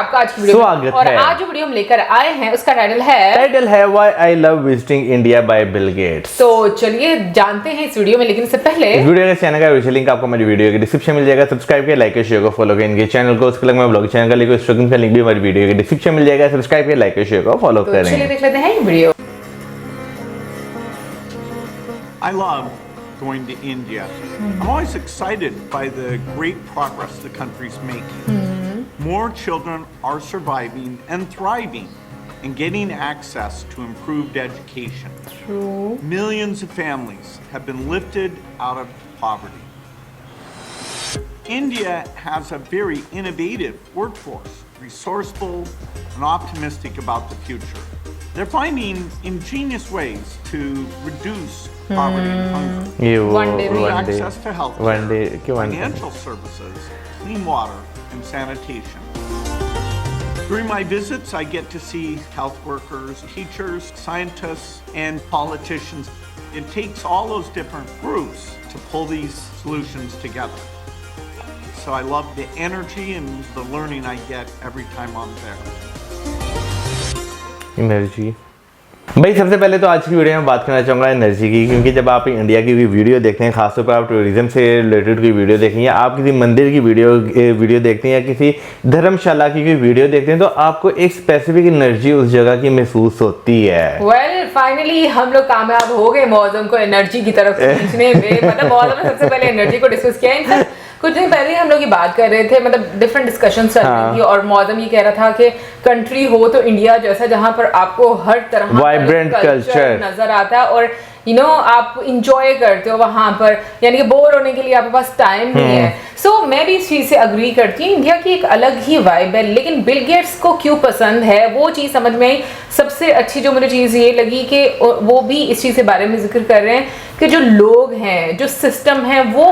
आपका आज की वीडियो में। स्वागत और है। आज जो वीडियो हम लेकर आए हैं उसका टाइटल है why I love visiting India by Bill Gates. तो चलिए जानते हैं इस वीडियो में, लेकिन इससे पहले इस वीडियो के चैनल का विजुअल लिंक आपको मेरी वीडियो के डिस्क्रिप्शन में मिल जाएगा। सब्सक्राइब करिए, लाइक करिए, शेयर को फॉलो करिए इनके चैनल को। उसके अलावा ब्लॉग चैनल का लिंक का लिंक भी हमारी वीडियो के डिस्क्रिप्शन में मिल जाएगा। सब्सक्राइब करिए, लाइक करिए, शेयर को फॉलो तो करें। चलिए देख लेते हैं ये video. I love going to India. I'm always excited by the great progress the country's making. More children are surviving and thriving and getting access to improved education. True. Millions of families have been lifted out of poverty. India has a very innovative workforce, resourceful and optimistic about the future. They're finding ingenious ways to reduce poverty and hunger. ये वो One day Free one day access to health one day क्यों one day? financial services, clean water, and sanitation. During my visits, I get to see health workers, teachers, scientists, and politicians. It takes all those different groups to pull these solutions together. So I love the energy and the learning I get every time I'm there. Energy. भाई सबसे पहले तो आज की video में बात करना चाहूँगा एनर्जी की, क्योंकि जब आप इंडिया की वीडियो देखते हैं, खासतौर पर आप टूरिज्म से रिलेटेड कोई वीडियो देखें या आप किसी मंदिर की वीडियो देखते हैं या किसी धर्मशाला की कोई वीडियो देखते हैं, तो आपको एक स्पेसिफिक एनर्जी उस जगह की महसूस होती है। वेल फाइनली हम लोग कामयाब हो गए मौसम को एनर्जी की तरफ खींचने में। मतलब मौसम ने सबसे पहले एनर्जी को डिस्कस किया। इनफैक्ट कुछ दिन पहले हम लोग ये बात कर रहे थे, मतलब डिफरेंट डिस्कशन चल रही थी और मौसम ये कह रहा था कि कंट्री हो तो इंडिया जैसा, जहां पर आपको हर तरह वाइब्रेंट कल्चर नजर आता है और आप इंजॉय करते हो वहां पर, यानी कि बोर होने के लिए आपके पास टाइम नहीं है। सो मैं भी इस चीज से अग्री करती हूँ, इंडिया की एक अलग ही वाइब है। लेकिन बिल गेट्स को क्यों पसंद है वो चीज समझ में आई। सबसे अच्छी जो मुझे चीज ये लगी कि वो भी इस चीज के बारे में जिक्र कर रहे हैं कि जो लोग हैं, जो सिस्टम है वो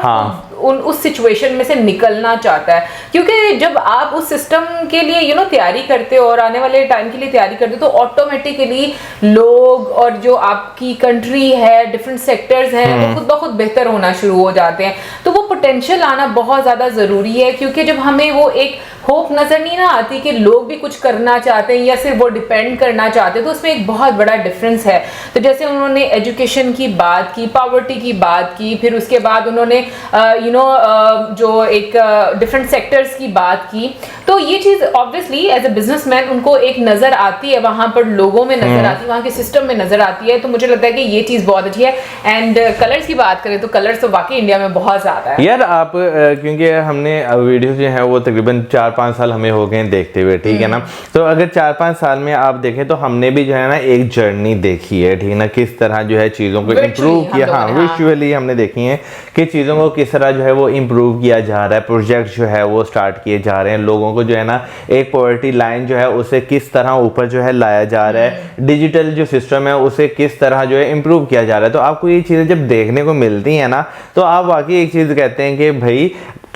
उस सिचुएशन में से निकलना चाहता है। क्योंकि जब आप उस सिस्टम के लिए तैयारी करते हो और आने वाले टाइम के लिए तैयारी करते हो, तो ऑटोमेटिकली लोग और जो आपकी कंट्री है, डिफरेंट सेक्टर्स हैं, वो खुद ब खुद बेहतर होना शुरू हो जाते हैं। तो वो पोटेंशियल आना बहुत ज्यादा जरूरी है, क्योंकि जब हमें वो एक होप नजर नहीं ना आती कि लोग भी कुछ करना चाहते हैं या सिर्फ वो डिपेंड करना चाहते हैं, तो उसमें एक बहुत बड़ा डिफरेंस है। तो जैसे उन्होंने एजुकेशन की बात की, पॉवर्टी की बात की, फिर उसके बाद उन्होंने जो एक डिफरेंट सेक्टर्स की बात की, तो ये चीज ऑब्वियसली एज ए बिजनेसमैन उनको एक नजर आती है, वहां पर लोगों में नजर आती है, वहां के सिस्टम में नजर आती है। तो मुझे लगता है कि ये चीज बहुत अच्छी है। एंड कलर्स की बात करें तो कलर्स तो वाकई इंडिया में बहुत ज्यादा है यार। आप क्योंकि हमने वीडियो जो है वो तकरीबन 4-5 साल हमें हो गए देखते हुए, ठीक है ना। तो अगर 4-5 साल में आप देखें तो हमने भी जो है ना एक जर्नी देखी है, ठीक है ना, किस तरह जो है चीज़ों को इम्प्रूव किया। विजुअली हमने देखी है कि चीज़ों को किस तरह जो है वो इम्प्रूव किया जा रहा है, प्रोजेक्ट जो है वो स्टार्ट किए जा रहे हैं, लोगों को जो है ना एक पॉवर्टी लाइन जो है उसे किस तरह ऊपर जो है लाया जा रहा है, डिजिटल जो सिस्टम है उसे किस तरह जो है इम्प्रूव किया जा रहा है। तो आपको ये चीज़ें जब देखने को मिलती हैं ना, तो आप वाकई एक चीज़ कहते हैं कि भाई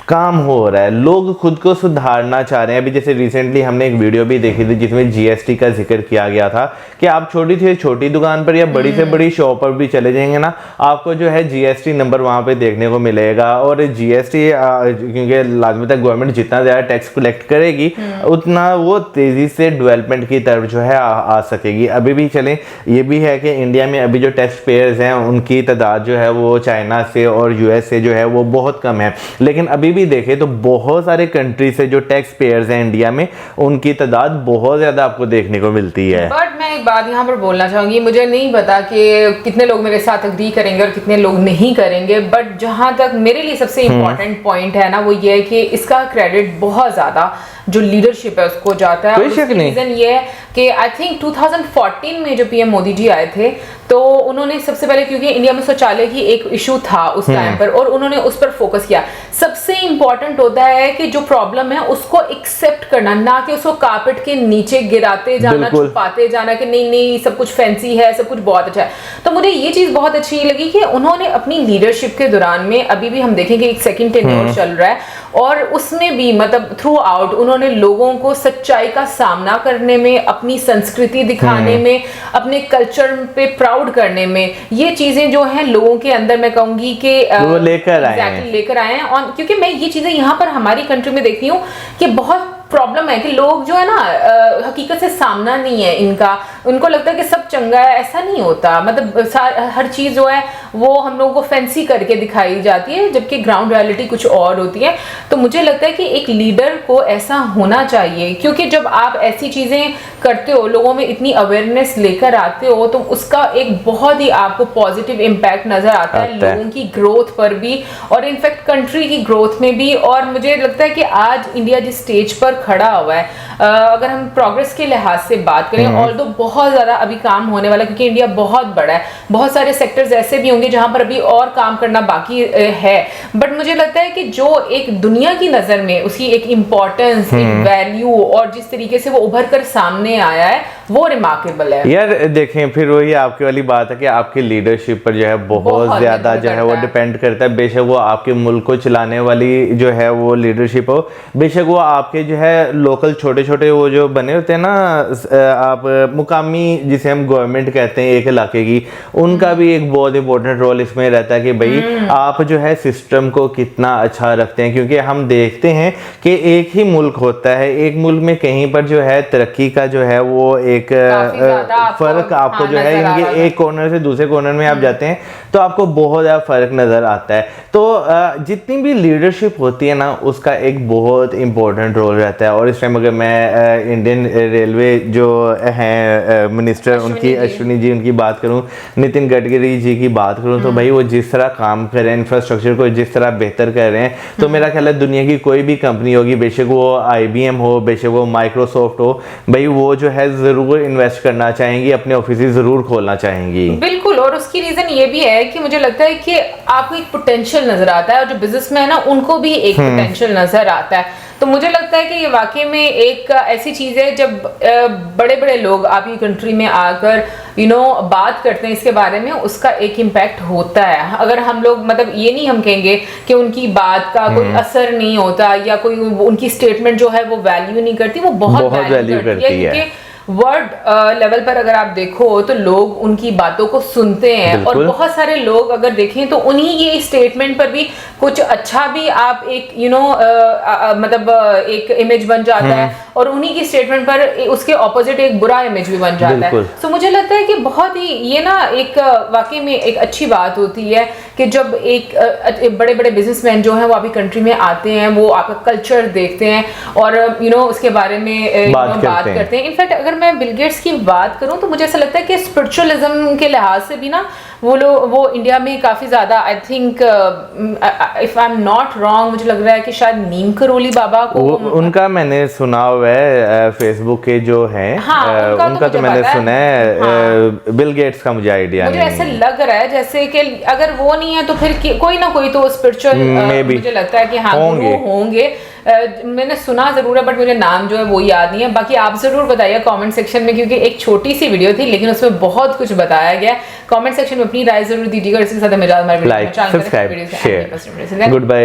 काम हो रहा है, लोग खुद को सुधारना चाह रहे हैं। अभी जैसे रिसेंटली हमने एक वीडियो भी देखी थी जिसमें जीएसटी का जिक्र किया गया था कि आप छोटी से छोटी दुकान पर या बड़ी से बड़ी शॉप पर भी चले जाएंगे ना, आपको जो है जीएसटी नंबर वहां पे देखने को मिलेगा। और जीएसटी क्योंकि लाजमी तक गवर्नमेंट जितना ज़्यादा टैक्स कलेक्ट करेगी उतना वो तेज़ी से डेवलपमेंट की तरफ जो है आ सकेगी। अभी भी चलें, ये भी है कि इंडिया में अभी जो टैक्स पेयर्स हैं उनकी तादाद जो है वो चाइना से और यूएस से जो है वो बहुत कम है। लेकिन अभी भी देखें तो बहुत सारे कंट्री से जो टैक्स पेयर्स हैं इंडिया में, उनकी तादाद बहुत ज्यादा आपको देखने को मिलती है। बट मैं एक बात यहाँ पर बोलना चाहूंगी, मुझे नहीं पता कि कितने लोग मेरे साथ अग्री करेंगे और कितने लोग नहीं करेंगे, बट जहां तक मेरे लिए सबसे इंपॉर्टेंट पॉइंट है ना, वो ये है कि इसका क्रेडिट बहुत ज्यादा जो लीडरशिप है उसको जाता है। रीजन ये है कि आई थिंक 2014 में जो पीएम मोदी जी आए थे, तो उन्होंने सबसे पहले, क्योंकि इंडिया में शौचालय की एक इशू था उस टाइम पर, और उन्होंने उस पर फोकस किया। सबसे इंपॉर्टेंट होता है कि जो प्रॉब्लम है उसको एक्सेप्ट करना, ना कि उसको कारपेट के नीचे गिराते जाना, छुपाते जाना कि नहीं नहीं सब कुछ फैंसी है, सब कुछ बहुत अच्छा है। तो मुझे ये चीज बहुत अच्छी लगी कि उन्होंने अपनी लीडरशिप के दौरान में, अभी भी हम देखेंगे एक सेकंड टेन्योर चल रहा है, और उसमें भी मतलब थ्रू आउट उन्होंने लोगों को सच्चाई का सामना करने में, अपनी संस्कृति दिखाने में, अपने कल्चर पे प्राउड करने में, ये चीजें जो हैं लोगों के अंदर मैं कहूंगी कि लेकर आए हैं। क्योंकि मैं ये चीजें यहाँ पर हमारी कंट्री में देखती हूँ कि बहुत प्रॉब्लम है कि लोग जो है ना हकीकत से सामना नहीं है इनका, उनको लगता है कि सब चंगा है, ऐसा नहीं होता। मतलब हर चीज़ जो है वो हम लोगों को फैंसी करके दिखाई जाती है, जबकि ग्राउंड रियलिटी कुछ और होती है। तो मुझे लगता है कि एक लीडर को ऐसा होना चाहिए, क्योंकि जब आप ऐसी चीज़ें करते हो, लोगों में इतनी अवेयरनेस लेकर आते हो, तो उसका एक बहुत ही आपको पॉजिटिव इम्पैक्ट नजर आता है लोगों की ग्रोथ पर भी, और इनफैक्ट कंट्री की ग्रोथ में भी। और मुझे लगता है कि आज इंडिया जिस स्टेज पर खड़ा हुआ है, अगर हम प्रोग्रेस के लिहाज से बात करें, ऑल्दो बहुत ज़्यादा अभी काम होने वाला है, क्योंकि इंडिया बहुत बड़ा है, बहुत सारे सेक्टर्स ऐसे भी होंगे जहां पर अभी और काम करना बाकी है। बट मुझे लगता है कि जो एक दुनिया की नज़र में उसकी एक इम्पोर्टेंस, एक वैल्यू, और जिस तरीके से वो उभर कर सामने आया है, वो रिमार्केबल है यार। देखें, फिर वही आपकी वाली बात है कि आपकी लीडरशिप पर जो है बहुत ज्यादा जो है वो डिपेंड करता है। बेशक वो आपके मुल्क को चलाने वाली जो है वो लीडरशिप हो, बेशक वो आपके जो है लोकल छोटे छोटे वो जो बने होते हैं ना, आप मुकामी जिसे हम गवर्नमेंट कहते हैं एक इलाके की, उनका भी एक बहुत इंपॉर्टेंट रोल इसमें रहता है कि भाई आप जो है सिस्टम को कितना अच्छा रखते हैं। क्योंकि हम देखते हैं कि एक ही मुल्क होता है, एक मुल्क में कहीं पर जो है तरक्की का जो है वो एक फर्क आपको जो है इनके एक कॉर्नर से दूसरे कॉर्नर में आप जाते हैं तो आपको बहुत ज़्यादा फर्क नज़र आता है। तो जितनी भी लीडरशिप होती है ना, उसका एक बहुत इंपॉर्टेंट रोल रहता है। और इस टाइम अगर मैं इंडियन रेलवे जो हैं मिनिस्टर उनकी, अश्विनी जी, उनकी बात करूं, नितिन गडकरी जी की बात करूं, तो भाई वो जिस तरह काम कर रहे हैं, इंफ्रास्ट्रक्चर को जिस तरह बेहतर कर रहे हैं, तो मेरा ख्याल है दुनिया की कोई भी कंपनी होगी, बेशक वो IBM हो, बेशक वो माइक्रोसॉफ्ट हो, भाई वो जो है ज़रूर इन्वेस्ट करना चाहेंगी, अपने ऑफिस ज़रूर खोलना चाहेंगी। बिल्कुल। और उसकी रीजन ये भी है कि मुझे लगता है कि आपको एक पोटेंशियल नजर आता है, और जो बिजनेसमैन है ना, उनको भी एक पोटेंशियल नजर आता है। तो मुझे लगता है कि ये वाकई में एक ऐसी चीज़ है, जब बड़े बड़े लोग आपकी कंट्री में आकर बात करते हैं इसके बारे में, उसका एक इम्पैक्ट होता है। अगर हम लोग, मतलब ये नहीं हम कहेंगे कि उनकी बात का कोई असर नहीं होता, या कोई उनकी स्टेटमेंट जो है वो वैल्यू नहीं करती, वो बहुत वैल्यू करती है। क्योंकि वर्ड लेवल पर अगर आप देखो तो लोग उनकी बातों को सुनते हैं, और बहुत सारे लोग अगर देखें तो उन्हीं ये स्टेटमेंट पर भी कुछ अच्छा भी आप एक मतलब एक इमेज बन जाता है, और उन्हीं की स्टेटमेंट पर उसके ऑपोजिट एक बुरा इमेज भी बन जाता है। तो मुझे लगता है कि बहुत ही ये ना एक वाकई में एक अच्छी बात होती है कि जब एक बड़े बड़े बिजनेसमैन जो हैं वो आपकी कंट्री में आते हैं, वो आपका कल्चर देखते हैं, और उसके बारे में बात करते हैं। इनफैक्ट अगर मैं बिल गेट्स की बात करूं तो मुझे ऐसा लगता है कि स्पिरिचुअलिज्म के लिहाज से भी ना वो इंडिया में काफी ज्यादा, I think if I am not wrong, मुझे लग रहा है कि शायद नीम करोली बाबा को उनका मैंने सुना हुआ है, फेसबुक के जो हैं, उनका तो मैंने सुना है। बिल गेट्स का मुझे आइडिया नहीं है। मुझे ऐसा लग रहा है जैसे कि अगर वो नहीं है तो फिर कोई ना कोई तो स्पिरिचुअल मुझे लगता है कि हाँ होंगे। मैंने सुना जरूर है, बट मुझे नाम जो है वो याद नहीं है। बाकी आप जरूर बताइए कमेंट सेक्शन में, क्योंकि एक छोटी सी वीडियो थी लेकिन उसमें बहुत कुछ बताया गया। कमेंट सेक्शन में अपनी राय जरूर दीजिएगा। इसके साथ हमें like, subscribe, share, good bye.